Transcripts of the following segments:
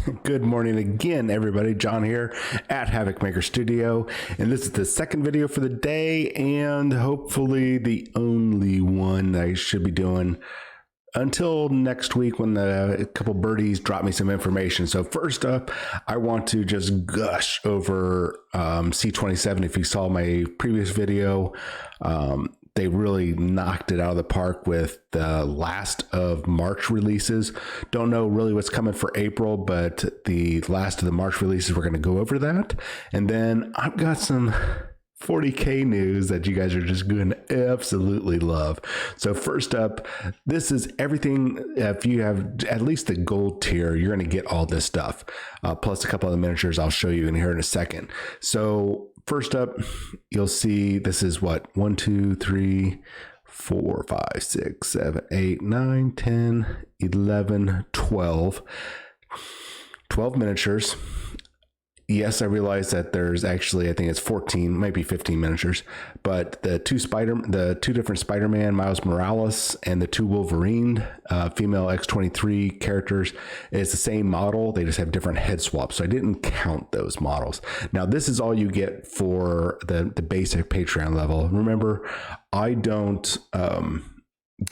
Good morning again, everybody. John here at Havokmkr Studio, and this is the second video for the day, and hopefully the only one I should be doing until next week when a couple birdies drop me some information. So first up, I want to just gush over C27. If you saw my previous video, they really knocked it out of the park with the last of March releases. Don't know really what's coming for April, but the last of the March releases, we're going to go over that. And then I've got some 40K news that you guys are just going to absolutely love. So first up, this is everything. If you have at least the gold tier, you're going to get all this stuff, plus a couple of the miniatures I'll show you in here in a second. So first up, you'll see this is what 1, 2, 3, 4, 5, 6, 7, 8, 9, 10, 11, 12 miniatures. Yes, I realize that there's actually, I think it's 14, maybe 15 miniatures, but the two different Spider-Man, Miles Morales, and the two Wolverine female X-23 characters is the same model. They just have different head swaps. So I didn't count those models. Now this is all you get for the basic Patreon level. Remember, I don't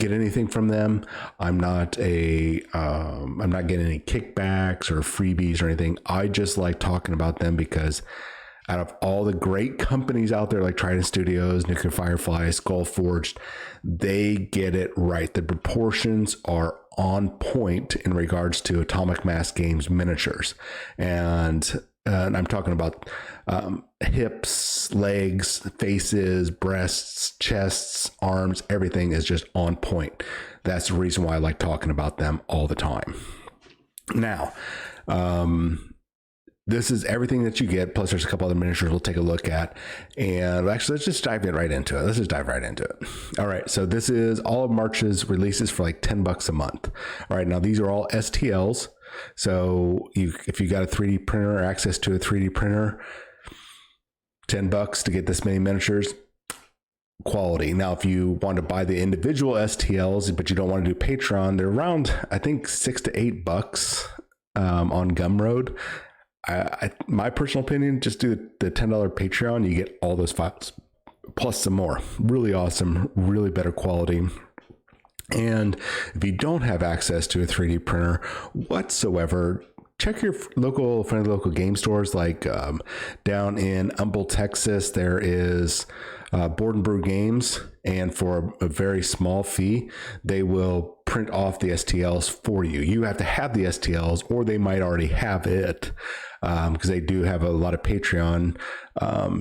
get anything from them. I'm not getting any kickbacks or freebies or anything. I just like talking about them because out of all the great companies out there like Trident Studios, Nuclear Firefly, Skullforged, they get it right. The proportions are on point in regards to Atomic Mass Games miniatures. And I'm talking about hips, legs, faces, breasts, chests, arms, everything is just on point. That's the reason why I like talking about them all the time. Now, this is everything that you get, plus there's a couple other miniatures we'll take a look at. And actually, let's just dive right into it. Let's just dive right into it. All right, so this is all of March's releases for like $10 a month. All right, now these are all STLs. So if you got a 3D printer or access to a 3D printer, $10 to get this many miniatures, quality. Now, if you want to buy the individual STLs, but you don't want to do Patreon, they're around, I think, $6 to $8 on Gumroad. My personal opinion, just do the $10 Patreon, you get all those files plus some more. Really awesome, really better quality. And if you don't have access to a 3D printer whatsoever, check your friendly local game stores. Like down in Humble, Texas, there is Board and Brew Games, and for a very small fee, they will print off the STLs for you. You have to have the STLs, or they might already have it, because they do have a lot of Patreon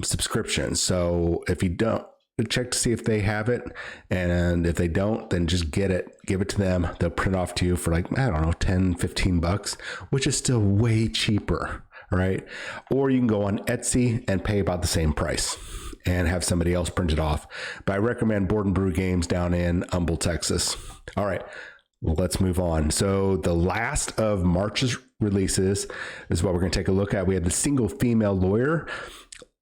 subscriptions. So if you don't, check to see if they have it, and if they don't, then just give it to them. They'll print off to you for like, I don't know, $10-15, which is still way cheaper, right? Or you can go on Etsy and pay about the same price and have somebody else print it off. But I recommend Board and Brew Games down in Humble, Texas. All right, let's move on. So the last of March's releases is what we're going to take a look at. We have the single female lawyer.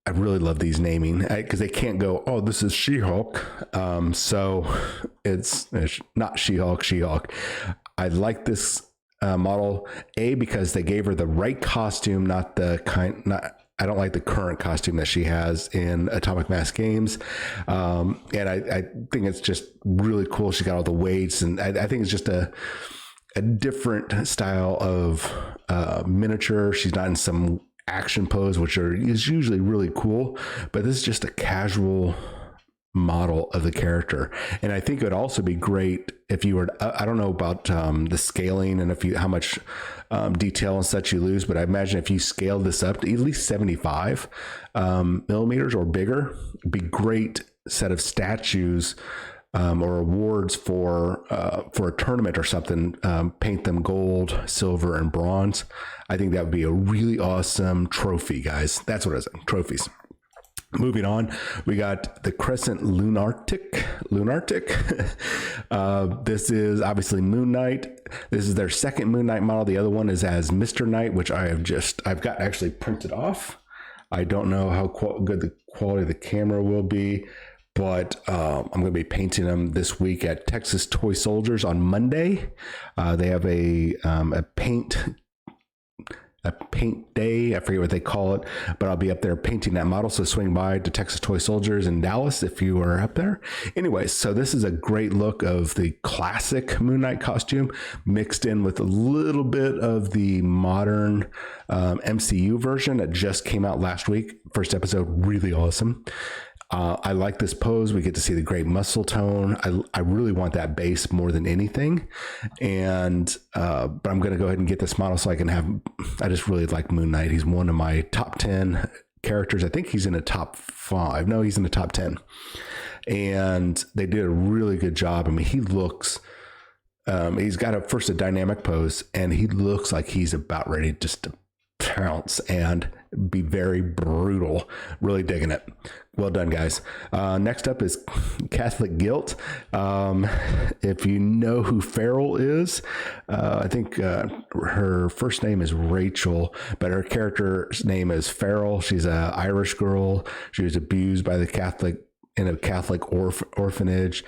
I really love these naming because they can't go, oh, this is She-Hulk. So it's not She-Hulk, She-Hulk. I like this model, because they gave her the right costume, I don't like the current costume that she has in Atomic Mass Games. And I think it's just really cool. She got all the weights, and I think it's just a different style of miniature. She's not in some action pose, which is usually really cool, but this is just a casual model of the character. And I think it would also be great if you were, I don't know about the scaling and how much detail and such you lose, but I imagine if you scale this up to at least 75 millimeters or bigger, it'd be great set of statues or awards for a tournament or something. Paint them gold, silver, and bronze. I think that would be a really awesome trophy, guys. That's what it is, trophies. Moving on, we got the Crescent Lunartic. This is obviously Moon Knight. This is their second Moon Knight model. The other one is as Mr. Knight, which I've got actually printed off. I don't know how good the quality of the camera will be, but I'm going to be painting them this week at Texas Toy Soldiers on Monday. They have a paint a paint day. I forget what they call it, but I'll be up there painting that model. So swing by to Texas Toy Soldiers in Dallas if you are up there. Anyways, so this is a great look of the classic Moon Knight costume mixed in with a little bit of the modern MCU version that just came out last week. First episode, really awesome. I like this pose. We get to see the great muscle tone. I really want that base more than anything. And, but I'm going to go ahead and get this model so I can have, I just really like Moon Knight. He's one of my top 10 characters. I think he's in the top 5. No, he's in the top 10. And they did a really good job. I mean, he looks, he's got a dynamic pose, and he looks like he's about ready just to pounce and be very brutal. Really digging it. Well done, guys. Next up is Catholic Guilt. If you know who Farrell is, I think her first name is Rachel, but her character's name is Farrell. She's an Irish girl. She was abused by the in a Catholic orphanage.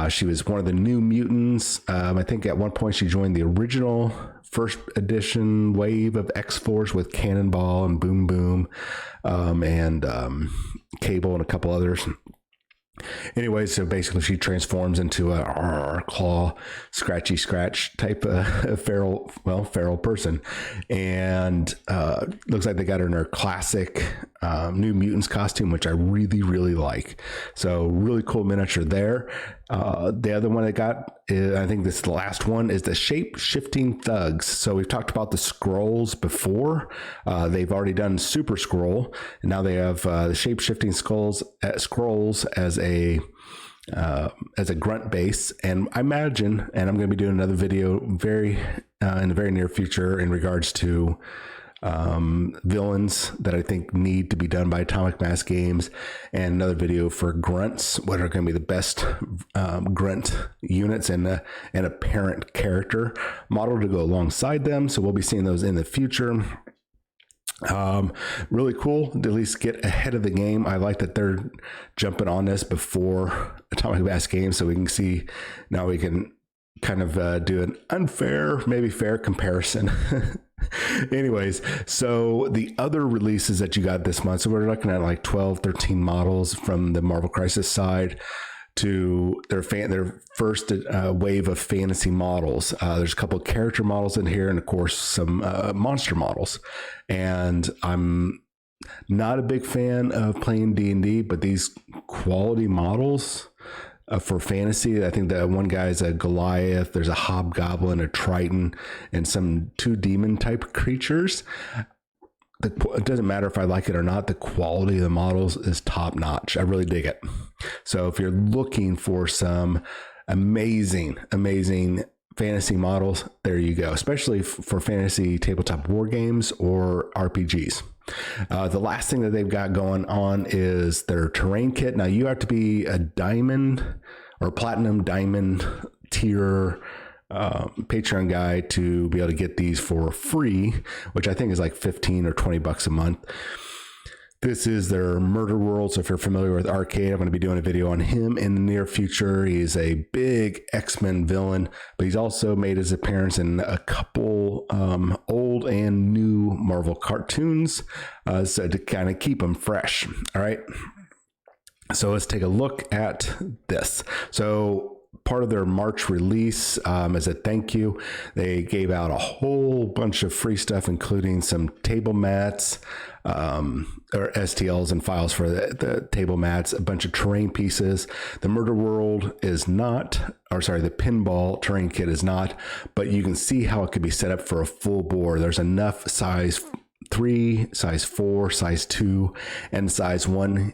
She was one of the New Mutants. I think at one point she joined the original first edition wave of X-Force with Cannonball and Boom Boom, and Cable and a couple others. Anyway, so basically she transforms into a claw, scratchy scratch type of feral person. And looks like they got her in her classic New Mutants costume, which I really, really like. So really cool miniature there. The other one I got, I think this is the last one, is the Shape-Shifting Thugs. So we've talked about the Scrolls before. They've already done Super Scroll, and now they have the Shape-Shifting Scrolls as a grunt base. And I imagine, and I'm going to be doing another video in the very near future in regards to villains that I think need to be done by Atomic Mass Games, and another video for grunts, what are going to be the best grunt units and a parent character model to go alongside them. So we'll be seeing those in the future. Really cool to at least get ahead of the game. I like that they're jumping on this before Atomic Mass Games, so we can see now we can kind of do an unfair, maybe fair comparison. Anyways, so the other releases that you got this month, so we're looking at like 12, 13 models from the Marvel Crisis side to their first wave of fantasy models. There's a couple of character models in here, and of course some monster models. And I'm not a big fan of playing D&D, but these quality models for fantasy, I think that one guy's a Goliath, there's a Hobgoblin, a Triton, and some 2 demon type creatures. It doesn't matter if I like it or not, the quality of the models is top notch. I really dig it. So if you're looking for some amazing fantasy models, there you go, especially for fantasy tabletop war games or RPGs. The last thing that they've got going on is their terrain kit. Now you have to be a diamond or platinum diamond tier Patreon guy to be able to get these for free, which I think is like 15 or 20 bucks a month. This is their Murder World. So if you're familiar with Arcade, I'm going to be doing a video on him in the near future. He's a big X-Men villain, but he's also made his appearance in a couple old and new Marvel cartoons, so to kind of keep him fresh. All right. So let's take a look at this. So part of their March release, as a thank you, they gave out a whole bunch of free stuff, including some table mats, or STLs and files for the table mats, a bunch of terrain pieces. The Murder World is not, or sorry, the pinball terrain kit is not, but you can see how it could be set up for a full board. There's enough size 3, size 4, size 2, and size 1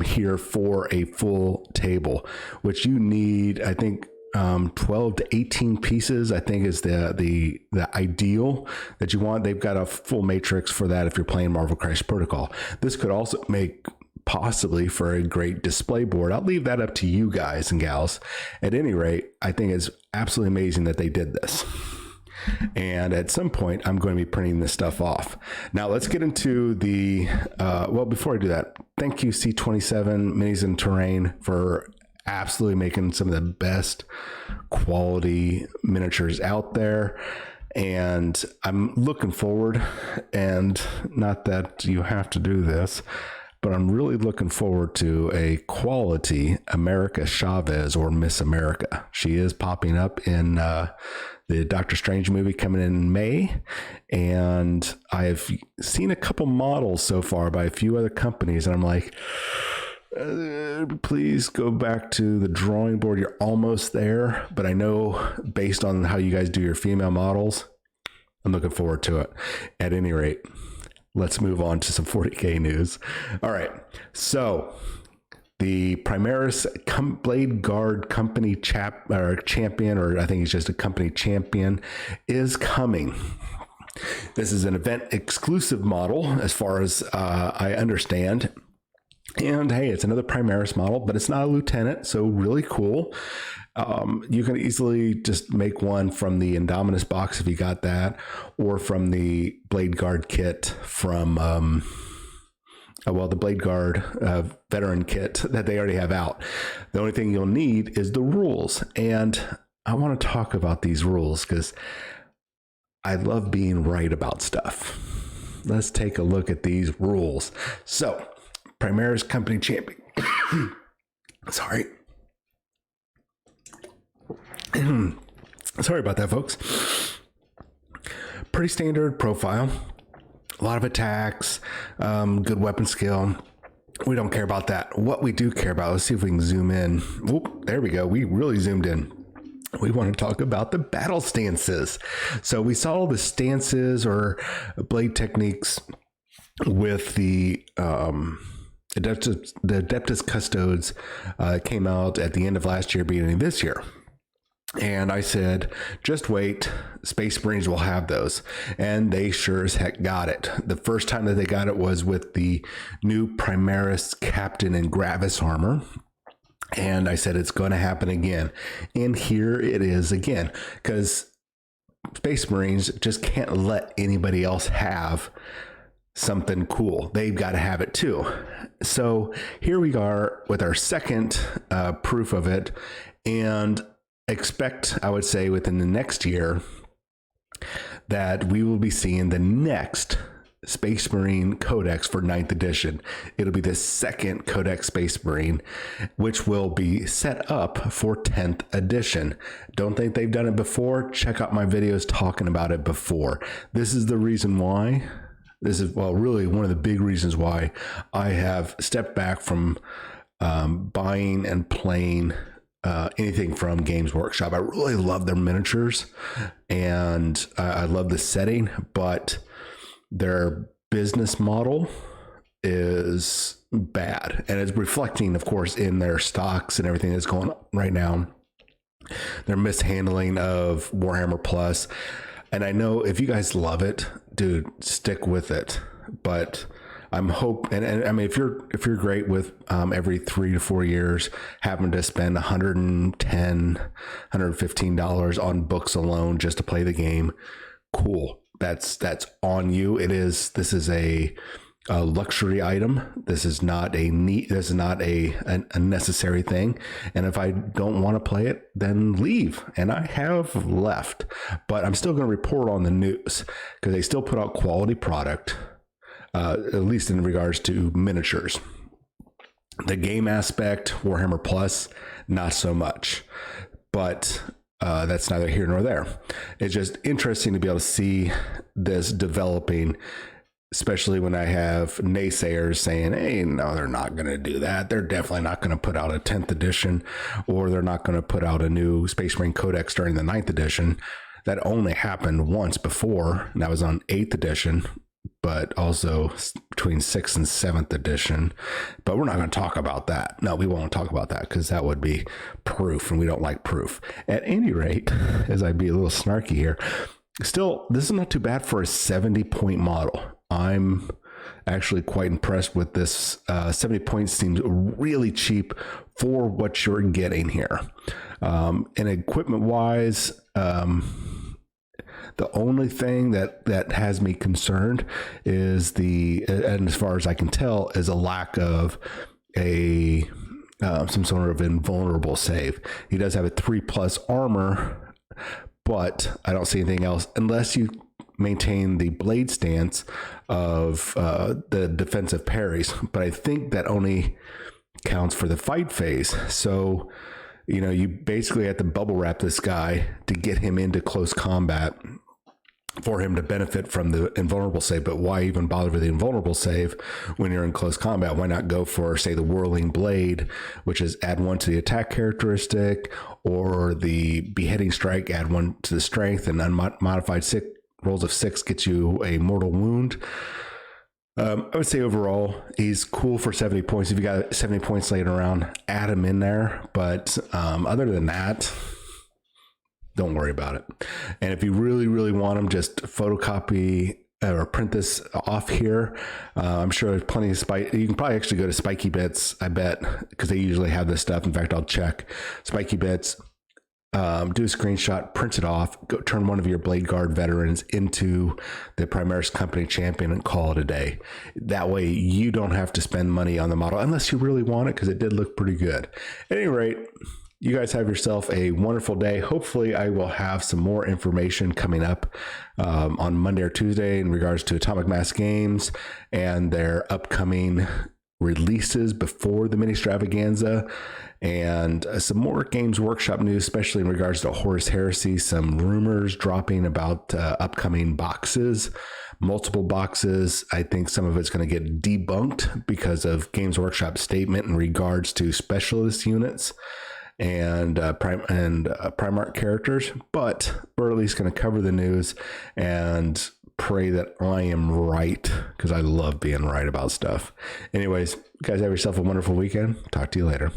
here for a full table, which you need, I think, 12 to 18 pieces, I think, is the ideal that you want. They've got a full matrix for that if you're playing Marvel Crisis Protocol. This could also make possibly for a great display board. I'll leave that up to you guys and gals. At any rate, I think it's absolutely amazing that they did this. And at some point, I'm going to be printing this stuff off. Now, let's get into the, well, before I do that, thank you, C27 Minis and Terrain, for absolutely making some of the best quality miniatures out there. And I'm looking forward, and not that you have to do this, but I'm really looking forward to a quality America Chavez, or Miss America. She is popping up in the Doctor Strange movie coming in May. And I've seen a couple models so far by a few other companies, and I'm like, please go back to the drawing board. You're almost there. But I know, based on how you guys do your female models, I'm looking forward to it. At any rate, let's move on to some 40K news. All right. So the Primaris Blade Guard Company champion, or I think he's just a company champion, is coming. This is an event exclusive model, as far as I understand. And hey, it's another Primaris model, but it's not a lieutenant, so really cool. You can easily just make one from the Indominus box if you got that, or from the Blade Guard kit from, the Blade Guard veteran kit that they already have out. The only thing you'll need is the rules. And I want to talk about these rules because I love being right about stuff. Let's take a look at these rules. So, Primaris Company Champion. Sorry. Sorry about that, folks. Pretty standard profile. A lot of attacks, good weapon skill. We don't care about that. What we do care about, let's see if we can zoom in. Oop, there we go. We really zoomed in. We want to talk about the battle stances. So we saw the stances or blade techniques with the Adeptus Custodes came out at the end of last year, beginning of this year. And I said, just wait, Space Marines will have those. And they sure as heck got it. The first time that they got it was with the new Primaris Captain and Gravis armor. And I said, it's going to happen again. And here it is again, because Space Marines just can't let anybody else have something cool. They've got to have it too. So here we are with our second proof of it, and expect, I would say, within the next year that we will be seeing the next Space Marine Codex for 9th edition. It'll be the second Codex Space Marine, which will be set up for 10th edition. Don't think they've done it before? Check out my videos talking about it before. This is the reason why. This is, well, really one of the big reasons why I have stepped back from buying and playing anything from Games Workshop. I really love their miniatures, and I love the setting, but their business model is bad, and it's reflecting, of course, in their stocks and everything that's going on right now. Their mishandling of Warhammer Plus. And I know if you guys love it, dude, stick with it. But I'm hoping, and I mean, if you're great with every 3 to 4 years having to spend $110, $115 on books alone just to play the game, cool. That's on you. This is a luxury item. This is not a necessary thing. And if I don't want to play it, then leave. And I have left, but I'm still going to report on the news because they still put out quality product, at least in regards to miniatures. The game aspect, Warhammer Plus, not so much, but that's neither here nor there. It's just interesting to be able to see this developing, especially when I have naysayers saying, hey, no, they're not going to do that. They're definitely not going to put out a 10th edition, or they're not going to put out a new Space Marine Codex during the 9th edition. That only happened once before, and that was on 8th edition, but also between 6th and 7th edition. But we're not going to talk about that. No, we won't talk about that because that would be proof, and we don't like proof. At any rate, as I'd be a little snarky here, still, this is not too bad for a 70-point model. I'm actually quite impressed with this. 70 points seems really cheap for what you're getting here. And equipment wise, the only thing that has me concerned is and as far as I can tell, is a lack of some sort of invulnerable save. He does have a 3+ armor, but I don't see anything else unless you maintain the blade stance of the defensive parries. But I think that only counts for the fight phase. So, you basically have to bubble wrap this guy to get him into close combat for him to benefit from the invulnerable save. But why even bother with the invulnerable save when you're in close combat? Why not go for, say, the whirling blade, which is add 1 to the attack characteristic, or the beheading strike, add 1 to the strength, and unmodified rolls of 6 gets you a mortal wound. I would say overall, he's cool for 70 points. If you got 70 points laying around, add him in there. But other than that, don't worry about it. And if you really, really want him, just photocopy or print this off here. I'm sure there's plenty of spike. You can probably actually go to Spiky Bits, I bet, because they usually have this stuff. In fact, I'll check Spiky Bits. Do a screenshot, print it off, go turn one of your Blade Guard veterans into the Primaris Company champion and call it a day. That way you don't have to spend money on the model unless you really want it, because it did look pretty good. At any rate, you guys have yourself a wonderful day. Hopefully I will have some more information coming up on Monday or Tuesday in regards to Atomic Mass Games and their upcoming releases before the mini extravaganza, and some more Games Workshop news, especially in regards to Horus Heresy. Some rumors dropping about upcoming boxes, multiple boxes. I think some of it's going to get debunked because of Games Workshop's statement in regards to specialist units and Primarch characters, but we're at least going to cover the news and pray that I am right, because I love being right about stuff. Anyways, guys, have yourself a wonderful weekend. Talk to you later.